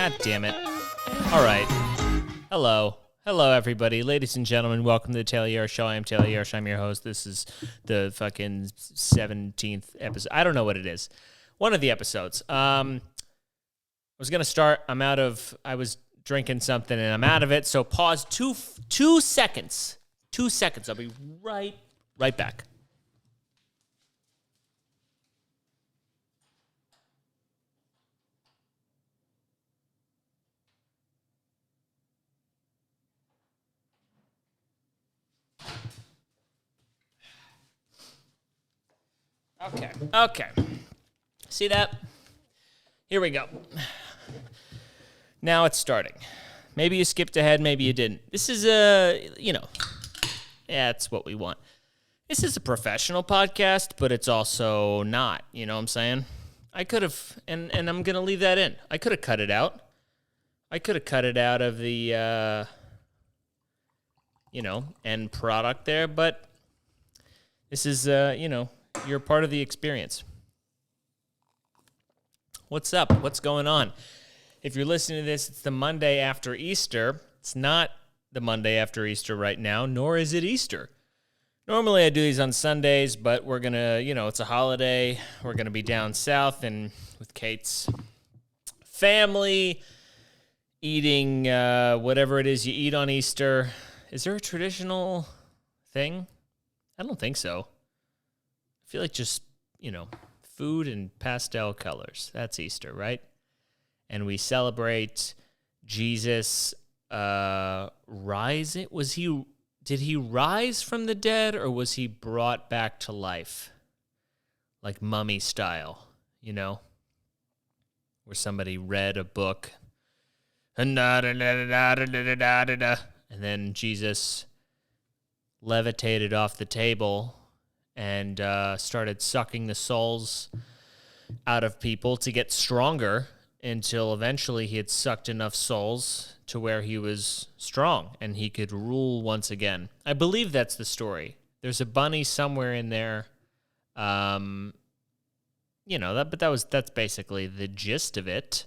God damn it. All right. Hello, everybody. Ladies and gentlemen, welcome to the Tayler Yarish Show. I am Tayler Yarish. I'm your host. This is the fucking 17th episode. I don't know what it is. One of the episodes. I was going to start. I was drinking something and I'm out of it. So pause 2 seconds. 2 seconds. I'll be right back. Okay. See that? Here we go. Now it's starting. Maybe you skipped ahead, maybe you didn't. This is that's what we want. This is a professional podcast, but it's also not, you know what I'm saying? I could have, and I'm going to leave that in. I could have cut it out. I could have cut it out of the, end product there, but this is, you're part of the experience. What's up? What's going on? If you're listening to this, it's the Monday after Easter. It's not the Monday after Easter right now, nor is it Easter. Normally I do these on Sundays, but we're going to, it's a holiday. We're going to be down south and with Kate's family eating whatever it is you eat on Easter. Is there a traditional thing? I don't think so. I feel like just, food and pastel colors. That's Easter, right? And we celebrate Jesus rising. Did he rise from the dead or was he brought back to life? Like mummy style, where somebody read a book and then Jesus levitated off the table and started sucking the souls out of people to get stronger until eventually he had sucked enough souls to where he was strong and he could rule once again. I believe that's the story. There's a bunny somewhere in there. But that's basically the gist of it.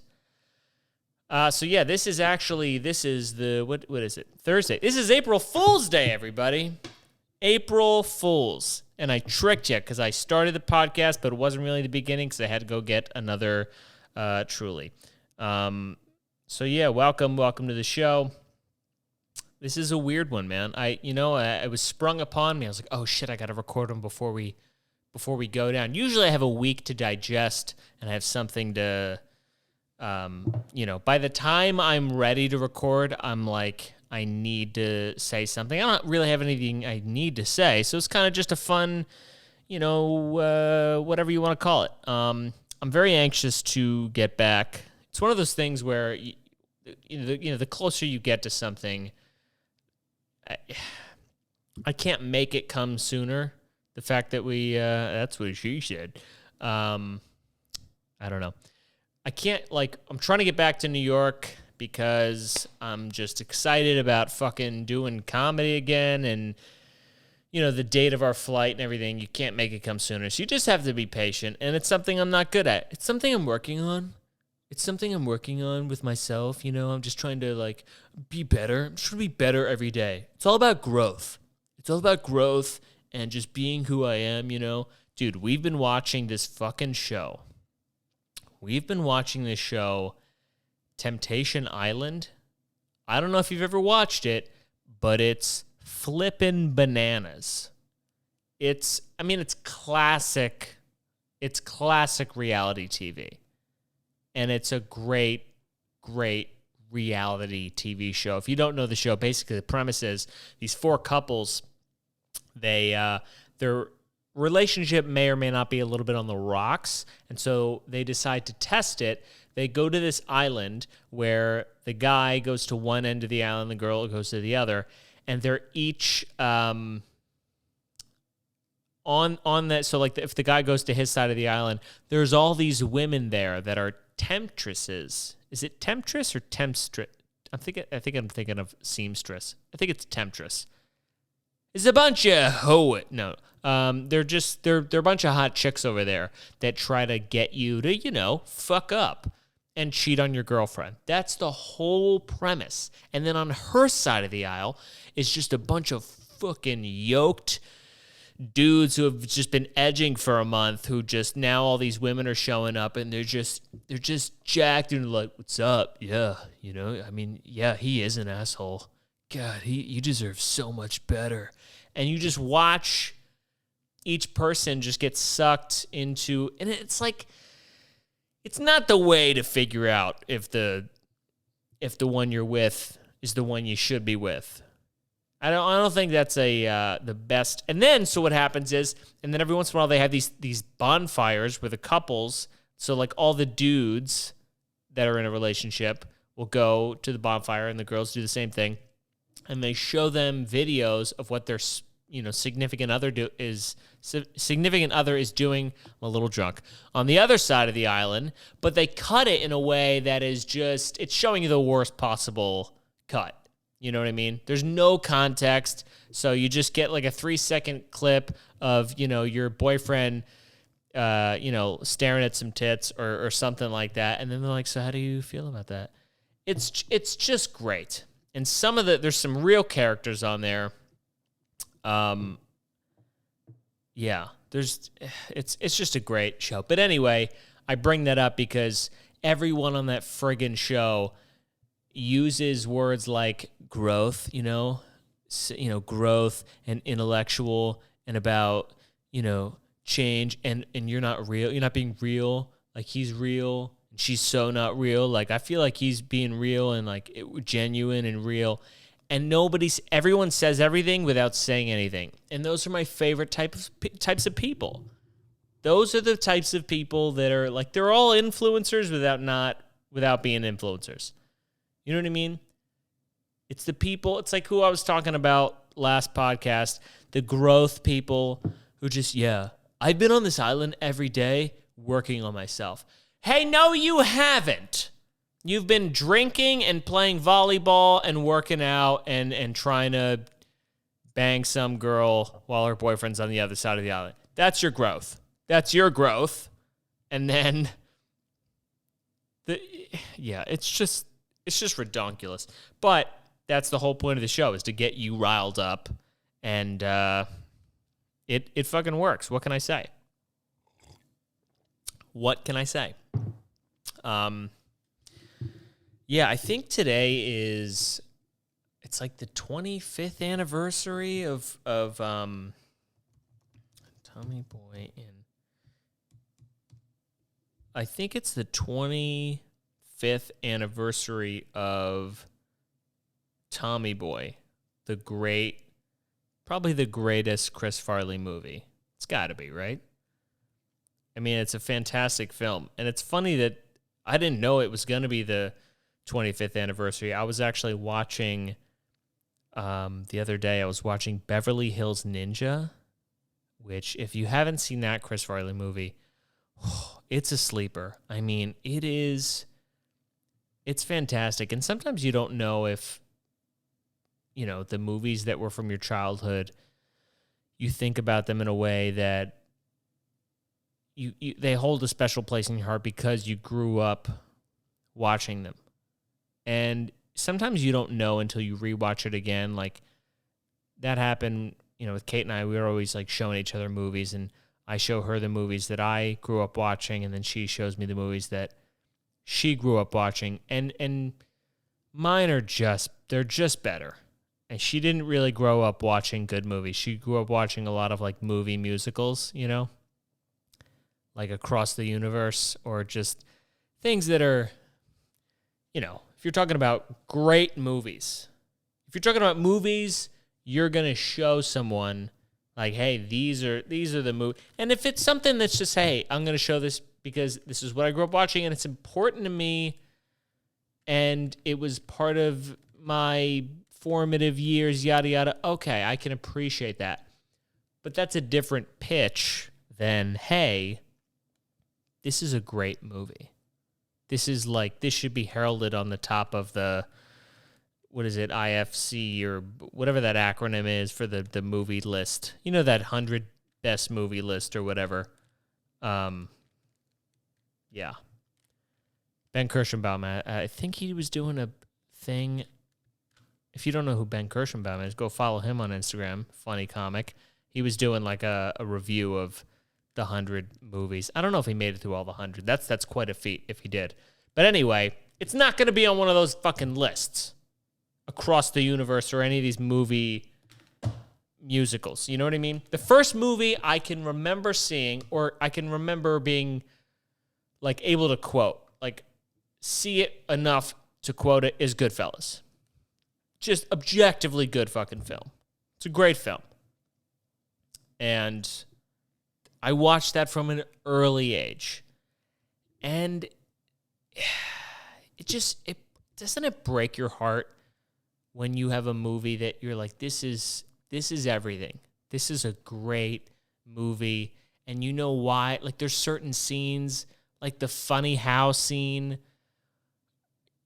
This is the, what is it? Thursday. This is April Fool's Day, everybody. April Fools. And I tricked you because I started the podcast, but it wasn't really the beginning because I had to go get another Truly. Welcome to the show. This is a weird one, man. I was sprung upon me. I was like, oh shit, I got to record them before we go down. Usually I have a week to digest and I have something to, by the time I'm ready to record, I'm like, I need to say something. I don't really have anything I need to say, so it's kind of just a fun, whatever you want to call it. I'm very anxious to get back. It's one of those things where, the closer you get to something, I can't make it come sooner. The fact that that's what she said. I don't know. I can't, I'm trying to get back to New York because I'm just excited about fucking doing comedy again and, the date of our flight and everything. You can't make it come sooner. So you just have to be patient, and it's something I'm not good at. It's something I'm working on. It's something I'm working on with myself, I'm just trying to, be better. I'm just trying to be better every day. It's all about growth. It's all about growth and just being who I am, Dude, we've been watching this fucking show. Temptation Island. I don't know if you've ever watched it, but it's flippin' bananas. It's classic. It's classic reality TV. And it's a great, great reality TV show. If you don't know the show, basically the premise is these four couples, their relationship may or may not be a little bit on the rocks, and so they decide to test it. They go to this island where the guy goes to one end of the island, the girl goes to the other, and they're each on that. So if the guy goes to his side of the island, there's all these women there that are temptresses. Is it temptress or tempstress? I think I'm thinking of seamstress. I think it's temptress. It's a bunch of they're a bunch of hot chicks over there that try to get you to, fuck up. and cheat on your girlfriend. That's the whole premise. And then on her side of the aisle is just a bunch of fucking yoked dudes who have just been edging for a month, who just now all these women are showing up and they're just jacked and like, what's up? Yeah, I mean, yeah, he is an asshole. God, you deserve so much better. And you just watch each person just get sucked into, and it's like, it's not the way to figure out if the one you're with is the one you should be with. I don't think that's the best. And then, so what happens is, and then every once in a while they have these bonfires where the couples, so like all the dudes that are in a relationship will go to the bonfire and the girls do the same thing. And they show them videos of what their significant other is doing. I'm a little drunk on the other side of the island, but they cut it in a way that is just, it's showing you the worst possible cut. You know what I mean? There's no context, so you just get like a 3-second clip of your boyfriend staring at some tits or something like that, and then they're like, so how do you feel about that? It's just great. And there's some real characters on there. It's just a great show. But anyway, I bring that up because everyone on that friggin' show uses words like growth, growth and intellectual and about, change, and you're not real. You're not being real. Like, he's real and she's so not real. Like, I feel like he's being real and like genuine and real. And everyone says everything without saying anything. And those are my favorite types of people. Those are the types of people that are like, they're all influencers without being influencers. You know what I mean? It's the people, it's like who I was talking about last podcast, the growth people who just, I've been on this island every day working on myself. Hey, no, you haven't. You've been drinking and playing volleyball and working out and trying to bang some girl while her boyfriend's on the other side of the island. That's your growth. That's your growth. And then, it's just redonkulous. But that's the whole point of the show, is to get you riled up. And it fucking works. What can I say? I think today it's like the 25th anniversary of Tommy Boy I think it's the 25th anniversary of Tommy Boy, probably the greatest Chris Farley movie. It's got to be, right? I mean, it's a fantastic film. And it's funny that I didn't know it was going to be the 25th anniversary. I was actually watching, the other day, I was watching Beverly Hills Ninja, which, if you haven't seen that Chris Farley movie, it's a sleeper. I mean, it's fantastic. And sometimes you don't know if, the movies that were from your childhood, you think about them in a way that they hold a special place in your heart because you grew up watching them. And sometimes you don't know until you rewatch it again. Like, that happened, with Kate and I. We were always like showing each other movies, and I show her the movies that I grew up watching, and then she shows me the movies that she grew up watching. And mine are they're just better. And she didn't really grow up watching good movies. She grew up watching a lot of like movie musicals, like Across the Universe, or just things that are, if you're talking about great movies, if you're talking about movies, you're going to show someone like, hey, these are the movies. And if it's something that's just, hey, I'm going to show this because this is what I grew up watching and it's important to me and it was part of my formative years, yada, yada. Okay, I can appreciate that. But that's a different pitch than, hey, this is a great movie. This should be heralded on the top of the, what is it, IFC or whatever that acronym is for the movie list. That 100 best movie list or whatever. Yeah. Ben Kirschenbaum, I think he was doing a thing. If you don't know who Ben Kirschenbaum is, go follow him on Instagram. Funny comic. He was doing like a review of the 100 movies. I don't know if he made it through all the 100. That's quite a feat if he did. But anyway, it's not going to be on one of those fucking lists across the universe or any of these movie musicals. You know what I mean? The first movie I can remember seeing, or I can remember being like able to quote, like see it enough to quote it, is Goodfellas. Just objectively good fucking film. It's a great film. And I watched that from an early age. And it doesn't it break your heart when you have a movie that you're like, this is everything. This is a great movie. And you know why? Like there's certain scenes, like the funny house scene.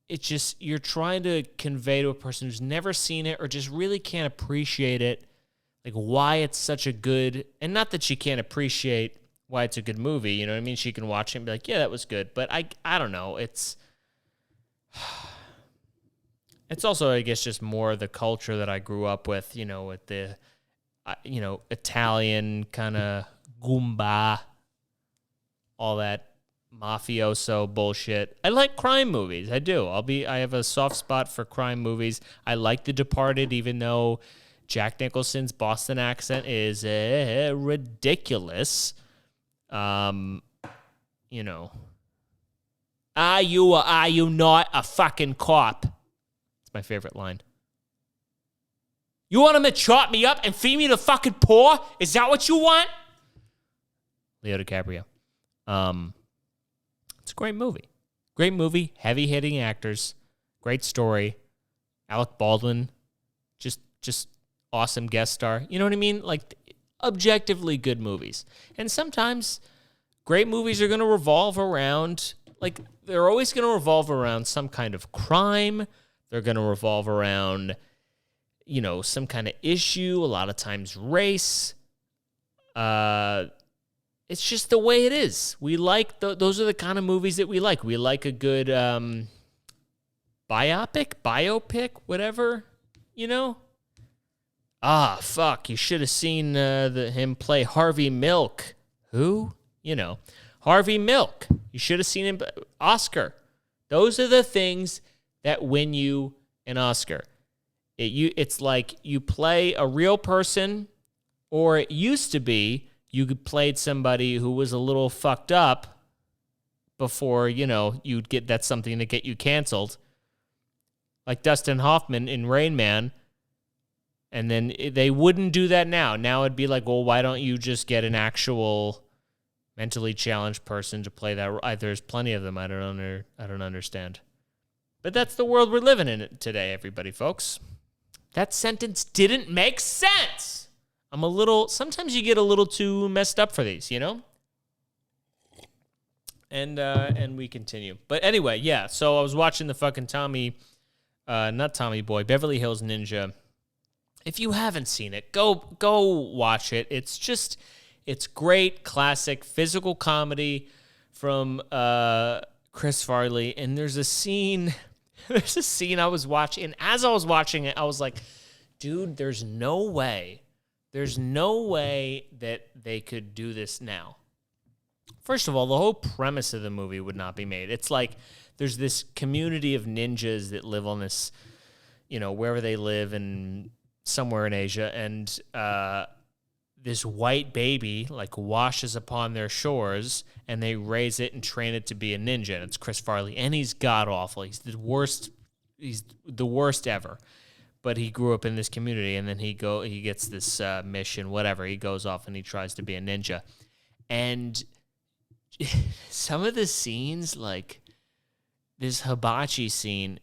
It's just, you're trying to convey to a person who's never seen it or just really can't appreciate it, like why it's such a good, and not that she can't appreciate why it's a good movie, you know what I mean? She can watch it and be like, yeah, that was good. But I don't know. It's also, I guess, just more the culture that I grew up with, with the, Italian kind of Goomba, all that mafioso bullshit. I like crime movies. I do. I have a soft spot for crime movies. I like The Departed, even though Jack Nicholson's Boston accent is ridiculous. Are you or are you not a fucking cop? It's my favorite line. You want him to chop me up and feed me the fucking poor? Is that what you want? Leo DiCaprio. It's a great movie. Great movie, heavy-hitting actors, great story. Alec Baldwin, just awesome guest star. You know what I mean? Like, objectively good movies. And sometimes great movies are going to revolve around, like, they're always going to revolve around some kind of crime. They're going to revolve around, some kind of issue, a lot of times race. It's just the way it is. We like those are the kind of movies that we like. We like a good biopic, whatever, Ah, fuck, you should have seen him play Harvey Milk. Who? Harvey Milk. You should have seen him. Oscar. Those are the things that win you an Oscar. It's like you play a real person, or it used to be you played somebody who was a little fucked up before, you'd get, that's something to get you canceled. Like Dustin Hoffman in Rain Man. And then they wouldn't do that now. Now it'd be like, well, why don't you just get an actual mentally challenged person to play that? There's plenty of them. I don't understand. But that's the world we're living in today, everybody, folks. That sentence didn't make sense. Sometimes you get a little too messed up for these, And we continue. But anyway, yeah, so I was watching the fucking Beverly Hills Ninja. If you haven't seen it, go watch it. It's great, classic physical comedy from Chris Farley. And there's a scene I was watching, and as I was watching it, I was like, dude, there's no way that they could do this now. First of all, the whole premise of the movie would not be made. It's like there's this community of ninjas that live on this, wherever they live, and somewhere in Asia, and this white baby washes upon their shores, and they raise it and train it to be a ninja. And it's Chris Farley, and he's god awful. He's the worst. He's the worst ever. But he grew up in this community, and then he gets this mission, whatever. He goes off and he tries to be a ninja, and some of the scenes, like this hibachi scene.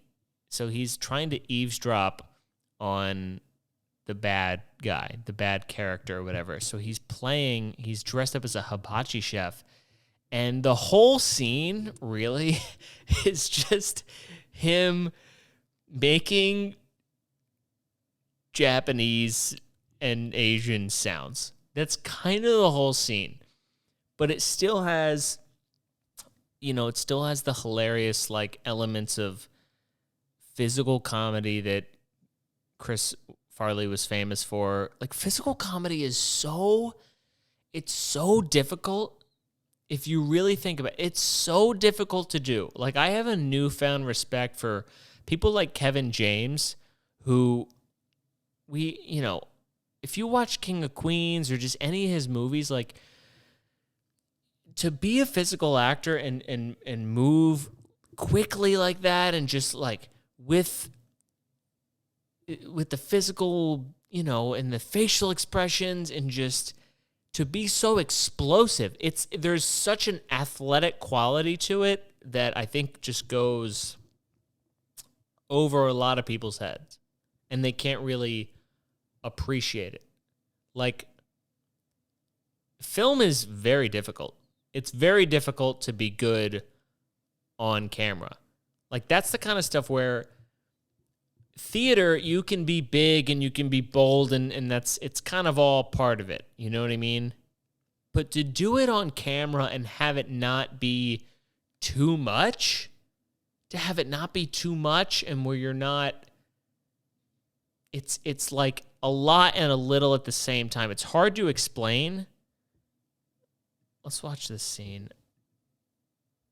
So he's trying to eavesdrop on the bad guy, the bad character or whatever. So he's dressed up as a hibachi chef. And the whole scene really is just him making Japanese and Asian sounds. That's kind of the whole scene. But it still has, it still has the hilarious like elements of physical comedy that Chris Farley was famous for. Like, physical comedy is it's so difficult. If you really think about it, it's so difficult to do. Like, I have a newfound respect for people like Kevin James, who if you watch King of Queens or just any of his movies, like, to be a physical actor and move quickly like that, and just like with the physical, and the facial expressions, and just to be so explosive. There's such an athletic quality to it that I think just goes over a lot of people's heads, and they can't really appreciate it. Like, film is very difficult. It's very difficult to be good on camera. Like, that's the kind of stuff where theater, you can be big and you can be bold, and it's kind of all part of it. You know what I mean? But to do it on camera and have it not be too much, and where you're not, it's like a lot and a little at the same time. It's hard to explain. Let's watch this scene.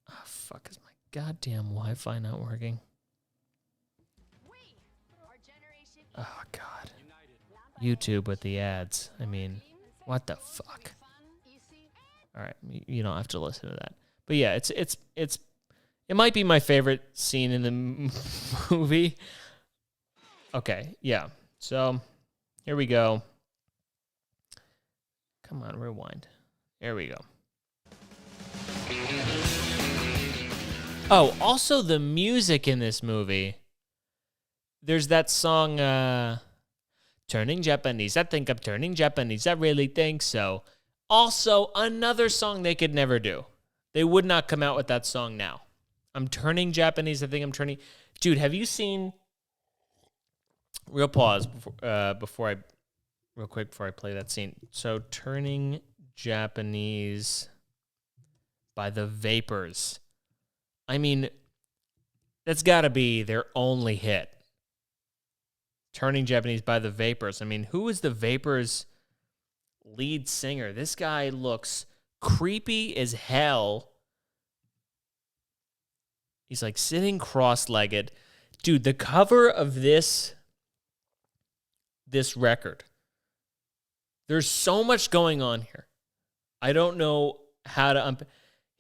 Oh, fuck, is my goddamn Wi-Fi not working? Oh, God. YouTube with the ads. I mean, what the fuck? All right, you don't have to listen to that. But yeah, it might be my favorite scene in the movie. Okay, yeah. So, here we go. Come on, rewind. There we go. Oh, also the music in this movie. There's that song, Turning Japanese. I think I'm turning Japanese. I really think so. Also, another song they could never do. They would not come out with that song now. I'm turning Japanese. I think I'm turning. Dude, have you seen? Real pause before I play that scene. So, Turning Japanese by the Vapors. I mean, that's got to be their only hit. Turning Japanese by the Vapors. I mean, who is the Vapors' lead singer? This guy looks creepy as hell. He's like sitting cross-legged. Dude, the cover of this record, there's so much going on here. I don't know how to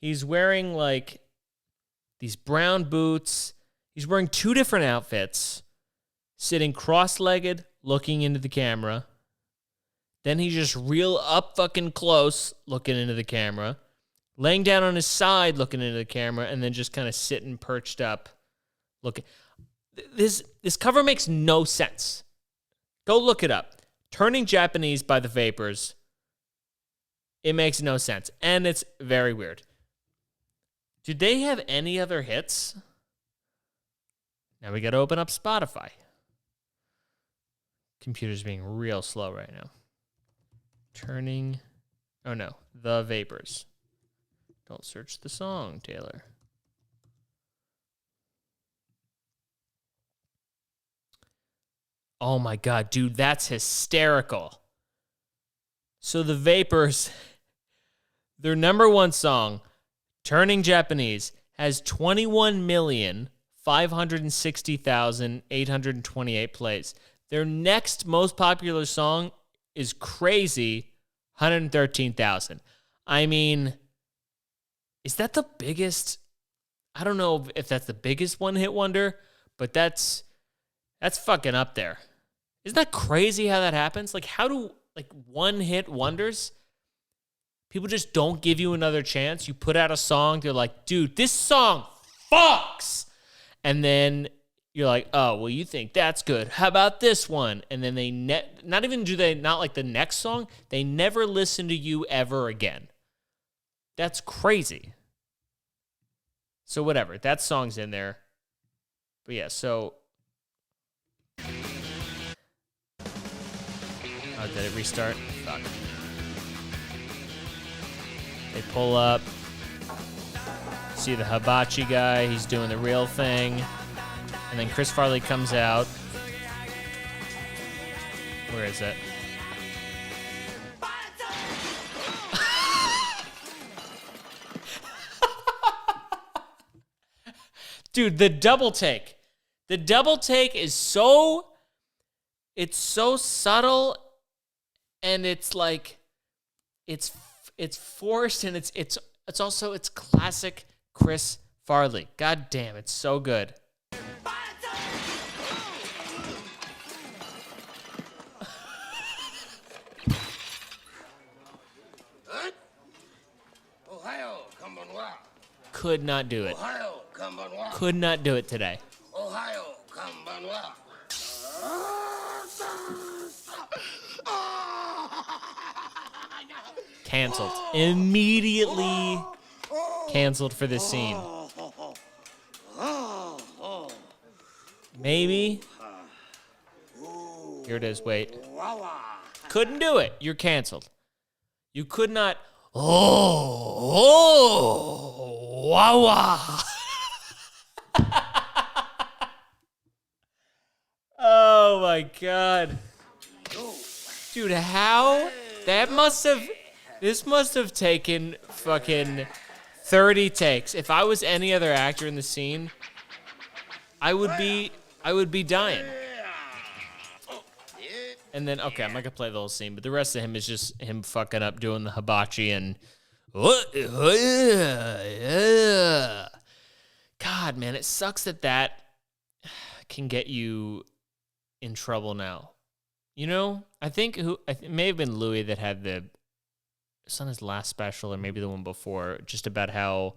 he's wearing like these brown boots. He's wearing two different outfits, sitting cross-legged, looking into the camera. Then he's just real up fucking close, looking into the camera, laying down on his side, looking into the camera, and then just kind of sitting perched up, looking. This cover makes no sense. Go look it up. Turning Japanese by the Vapors. It makes no sense, and it's very weird. Do they have any other hits? Now we got to open up Spotify. Computer's being real slow right now. The Vapors. Don't search the song, Taylor. Oh my God, dude, that's hysterical. So the Vapors, their number one song, Turning Japanese, has 21,560,828 plays. Their next most popular song is Crazy, 113,000. I mean, is that the biggest? I don't know if that's the biggest one-hit wonder, but that's fucking up there. Isn't that crazy how that happens? Like, how do one-hit wonders? People just don't give you another chance. You put out a song, they're like, dude, this song fucks. And then you're like, oh, well, you think that's good. How about this one? And then they not like the next song, they never listen to you ever again. That's crazy. So whatever, that song's in there. But yeah, so. Oh, did it restart? Fuck. They pull up. see the hibachi guy. He's doing the real thing. And then Chris Farley comes out. Where is it? Dude, the double take. The double take is so... It's so subtle, and it's like... It's forced, and it's also classic Chris Farley. God damn, it's so good. Could not do it. Could not do it today. Canceled. Immediately canceled for this scene. Maybe. Here it is. Wait. Couldn't do it. You're canceled. You could not. Wawa. Oh my God. Dude, how? This must have taken fucking 30 takes. If I was any other actor in the scene, I would be dying. And then, okay, I'm not gonna play the whole scene, but the rest of him is just him fucking up doing the hibachi and... God, man, it sucks that can get you in trouble now. You know, I think it may have been Louis that had it's on his last special or maybe the one before, just about how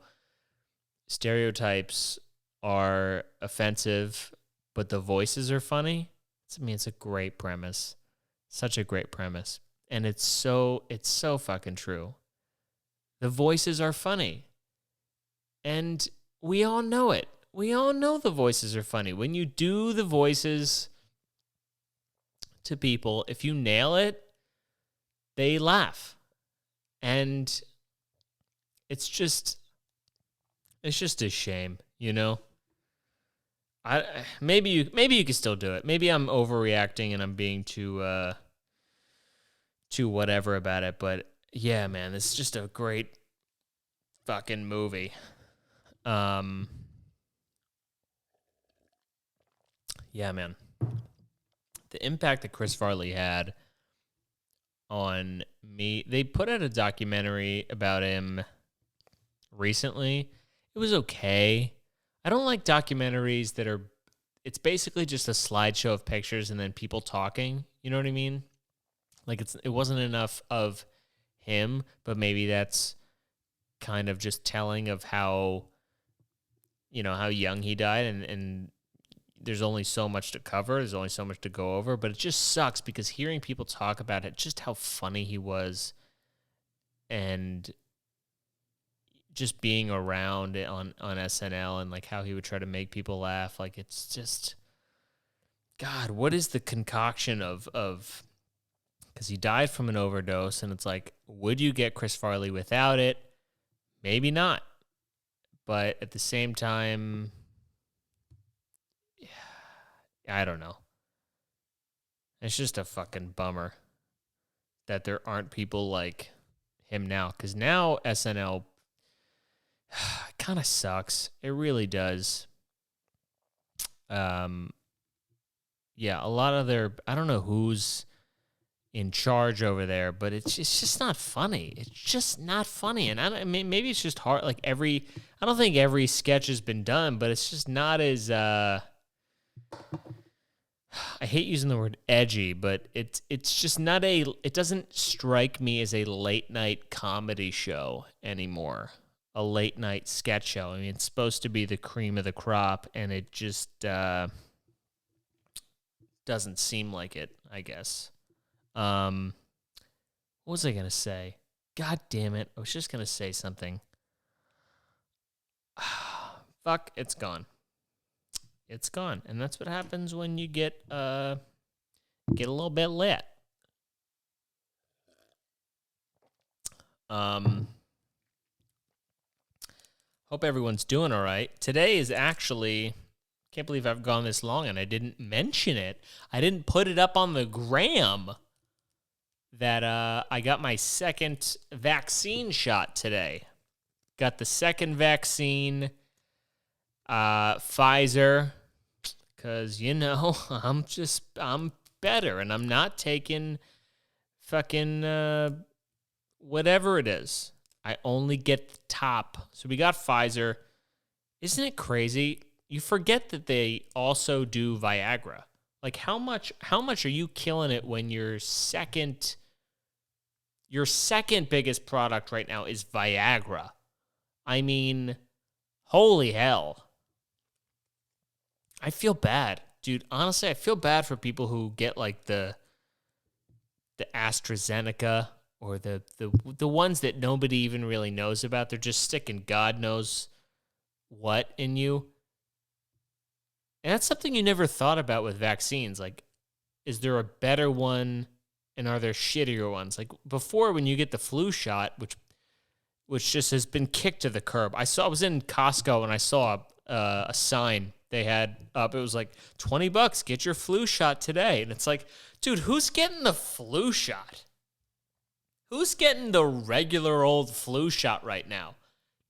stereotypes are offensive, but the voices are funny. It's a great premise. Such a great premise. And it's so fucking true. The voices are funny. And we all know it. We all know the voices are funny. When you do the voices to people, if you nail it, they laugh. And it's just a shame, you know? Maybe you can still do it. Maybe I'm overreacting and I'm being too whatever about it, but yeah, man, this is just a great fucking movie. Yeah, man. The impact that Chris Farley had on me. They put out a documentary about him recently. It was okay. I don't like documentaries that it's basically just a slideshow of pictures and then people talking. You know what I mean? Like it wasn't enough of him, but maybe that's kind of just telling of how young he died, and there's only so much to cover. There's only so much to go over, but it just sucks because hearing people talk about it, just how funny he was, and just being around on SNL and like how he would try to make people laugh. Like it's just, God, what is the concoction of, because he died from an overdose, and it's like, would you get Chris Farley without it? Maybe not. But at the same time, I don't know. It's just a fucking bummer that there aren't people like him now. Because now SNL kind of sucks. It really does. Yeah, a lot of I don't know who's in charge over there, but it's just not funny. It's just not funny. And maybe it's just hard. Like I don't think every sketch has been done, but it's just not as, I hate using the word edgy, but it's just not it doesn't strike me as a late night comedy show anymore. A late night sketch show. I mean, it's supposed to be the cream of the crop, and it just, doesn't seem like it, I guess. What was I going to say? God damn it. I was just going to say something. Fuck, it's gone. It's gone. And that's what happens when you get a little bit lit. Hope everyone's doing all right. Today is actually, can't believe I've gone this long and I didn't mention it. I didn't put it up on the gram that I got my second vaccine shot today. Got the second vaccine, Pfizer, because, I'm better and I'm not taking fucking whatever it is. I only get the top. So we got Pfizer. Isn't it crazy? You forget that they also do Viagra. Like how much are you killing it when your second biggest product right now is Viagra? I mean, holy hell. I feel bad. Dude, honestly, I feel bad for people who get like the AstraZeneca or the ones that nobody even really knows about. They're just sticking God knows what in you. And that's something you never thought about with vaccines. Like, is there a better one and are there shittier ones? Like before, when you get the flu shot, which just has been kicked to the curb. I was in Costco and I saw a sign they had up. It was like $20, get your flu shot today. And it's like, dude, who's getting the flu shot? Who's getting the regular old flu shot right now?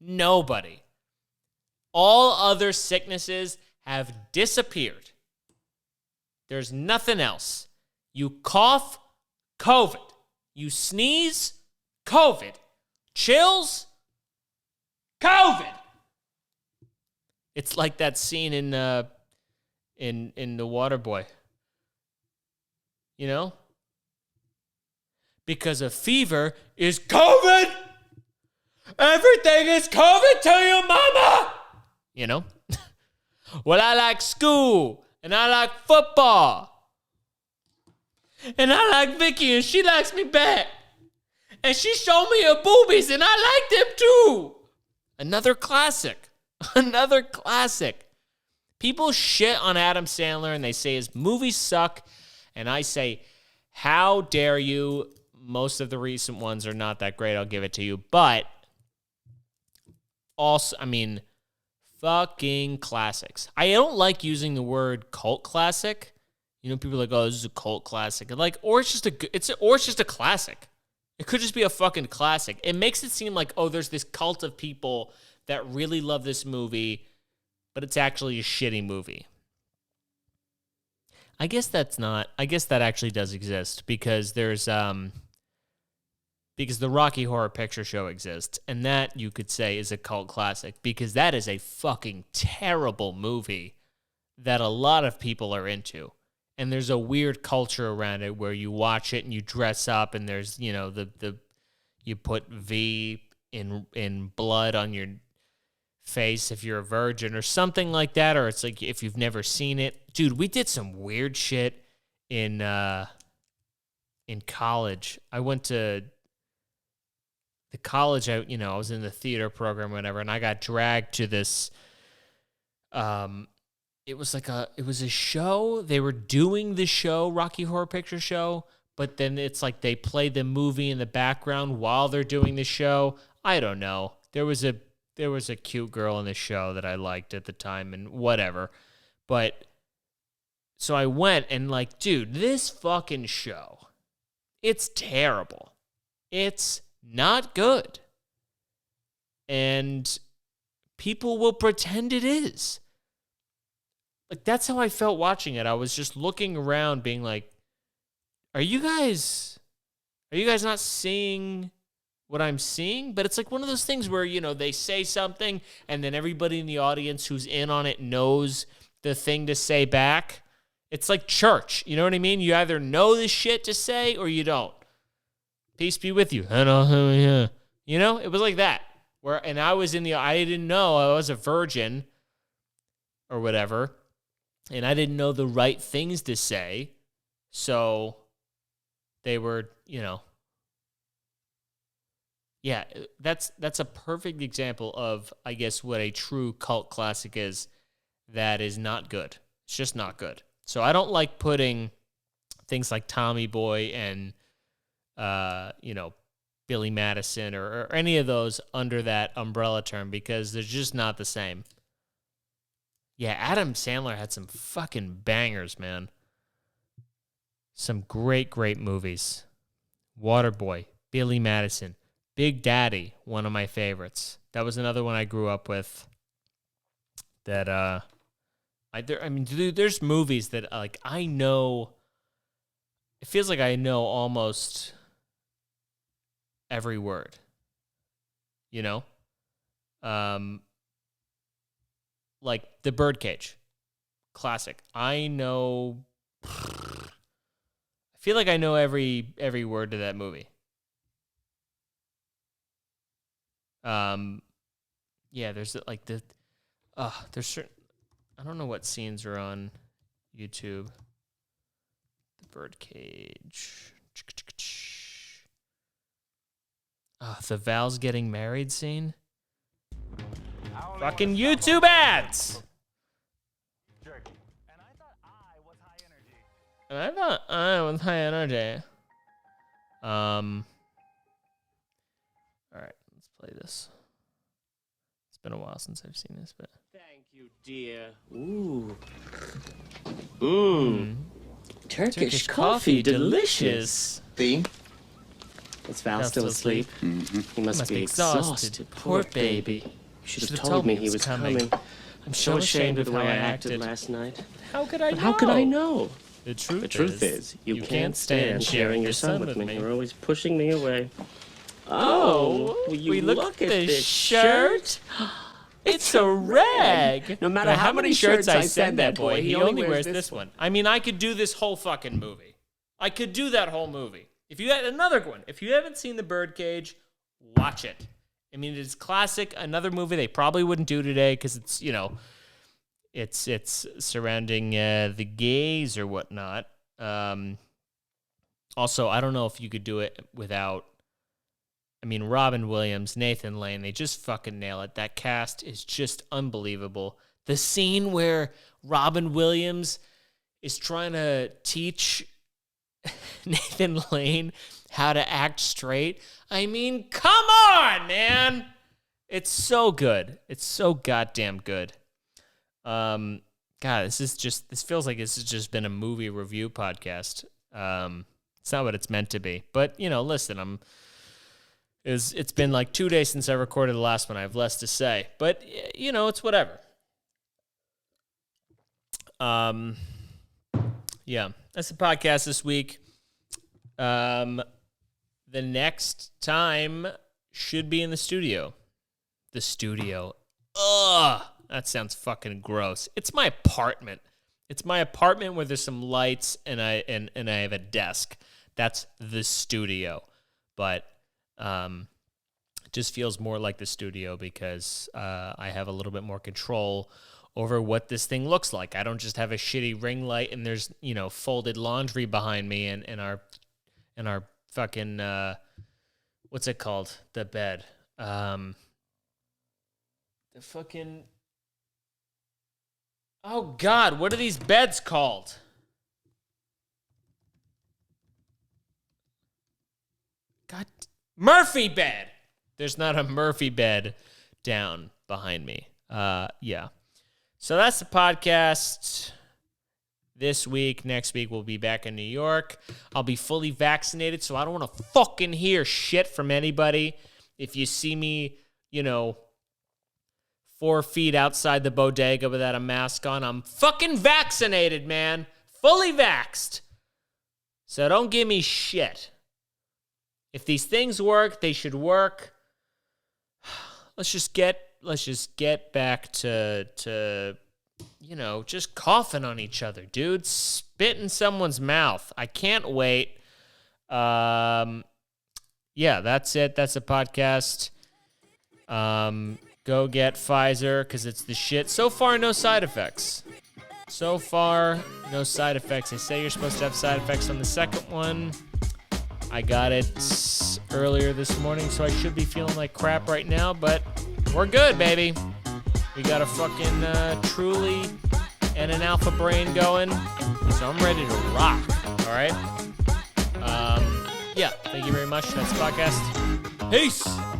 Nobody. All other sicknesses have disappeared. There's nothing else. You cough, COVID. You sneeze, COVID. Chills, COVID. It's like that scene in The Waterboy. You know? Because a fever is COVID. Everything is COVID to you, mama. You know? Well, I like school, and I like football. And I like Vicky, and she likes me back. And she showed me her boobies, and I like them too. Another classic. Another classic. People shit on Adam Sandler, and they say his movies suck. And I say, how dare you? Most of the recent ones are not that great. I'll give it to you. But also, fucking classics. I don't like using the word cult classic. You know, people are like, oh, this is a cult classic. And like, or it's just a classic. It could just be a fucking classic. It makes it seem like, oh, there's this cult of people that really love this movie, but it's actually a shitty movie. I guess that actually does exist because because the Rocky Horror Picture Show exists, and that, you could say, is a cult classic because that is a fucking terrible movie that a lot of people are into. And there's a weird culture around it where you watch it and you dress up and there's, you put V in blood on your face if you're a virgin or something like that, or it's like if you've never seen it. Dude, we did some weird shit in college. I went to the college, I was in the theater program or whatever, and I got dragged to this, it was a show. They were doing the show, Rocky Horror Picture Show, but then it's like they play the movie in the background while they're doing the show. I don't know. There was a cute girl in the show that I liked at the time and whatever. But so I went and like, dude, this fucking show, it's terrible. It's not good. And people will pretend it is. Like, that's how I felt watching it. I was just looking around being like, are you guys not seeing what I'm seeing? But it's like one of those things where, they say something and then everybody in the audience who's in on it knows the thing to say back. It's like church. You know what I mean? You either know the shit to say or you don't. Peace be with you. It was like that. And I didn't know I was a virgin or whatever. And I didn't know the right things to say. So they were, yeah, that's a perfect example of, I guess, what a true cult classic is that is not good. It's just not good. So I don't like putting things like Tommy Boy and, Billy Madison or any of those under that umbrella term because they're just not the same. Yeah, Adam Sandler had some fucking bangers, man. Some great, great movies. Waterboy, Billy Madison, Big Daddy, one of my favorites. That was another one I grew up with. That dude, there's movies that like I know. It feels like I know almost every word. You know, like The Birdcage, classic. I feel like I know every word to that movie. Yeah, there's like there's certain, I don't know what scenes are on YouTube. The Birdcage. The Val's getting married scene. Fucking YouTube ads. And I thought I was high energy. All right, let's play this. It's been a while since I've seen this, but thank you, dear. Ooh. Mmm. Turkish coffee, delicious. See? Is Val still asleep? Mm-hmm. He must be exhausted. Poor baby. You should have told me he was coming. I'm so ashamed of the way I acted last night. How could I know? How could I know? The truth is, you can't stand sharing your son with me. You're always pushing me away. Oh, will you look at this shirt? It's a rag. No matter how many shirts I send that boy, he only wears this one. I mean, I could do this whole fucking movie. I could do that whole movie. If you had another one, if you haven't seen The Birdcage, watch it. I mean, it's classic. Another movie they probably wouldn't do today because it's, you know, it's surrounding the gays or whatnot. Also, I don't know if you could do it without. I mean, Robin Williams, Nathan Lane, they just fucking nail it. That cast is just unbelievable. The scene where Robin Williams is trying to teach Nathan Lane how to act straight. I mean, come on, man. It's so good. It's so goddamn good. God, this feels like this has just been a movie review podcast. It's not what it's meant to be. But, you know, listen, it's been like 2 days since I recorded the last one. I have less to say. But, you know, it's whatever. Yeah, that's the podcast this week. The next time should be in the studio. The studio. Ugh, that sounds fucking gross. It's my apartment. It's my apartment where there's some lights and I have a desk. That's the studio. But it just feels more like the studio because I have a little bit more control over what this thing looks like. I don't just have a shitty ring light and there's, you know, folded laundry behind me and our fucking what's it called? The bed. The fucking, oh God, what are these beds called? God, Murphy bed. There's not a Murphy bed down behind me. Yeah. So that's the podcast this week. Next week, we'll be back in New York. I'll be fully vaccinated, so I don't want to fucking hear shit from anybody. If you see me, you know, 4 feet outside the bodega without a mask on, I'm fucking vaccinated, man. Fully vaxxed. So don't give me shit. If these things work, they should work. Let's just get back to you know, just coughing on each other, dude. Spit in someone's mouth. I can't wait. Yeah, that's it. That's the podcast. Go get Pfizer because it's the shit. So far, no side effects. So far, no side effects. They say you're supposed to have side effects on the second one. I got it earlier this morning, so I should be feeling like crap right now, but we're good, baby. We got a fucking Truly and an Alpha Brain going, so I'm ready to rock, all right? Yeah, thank you very much. That's the podcast. Peace.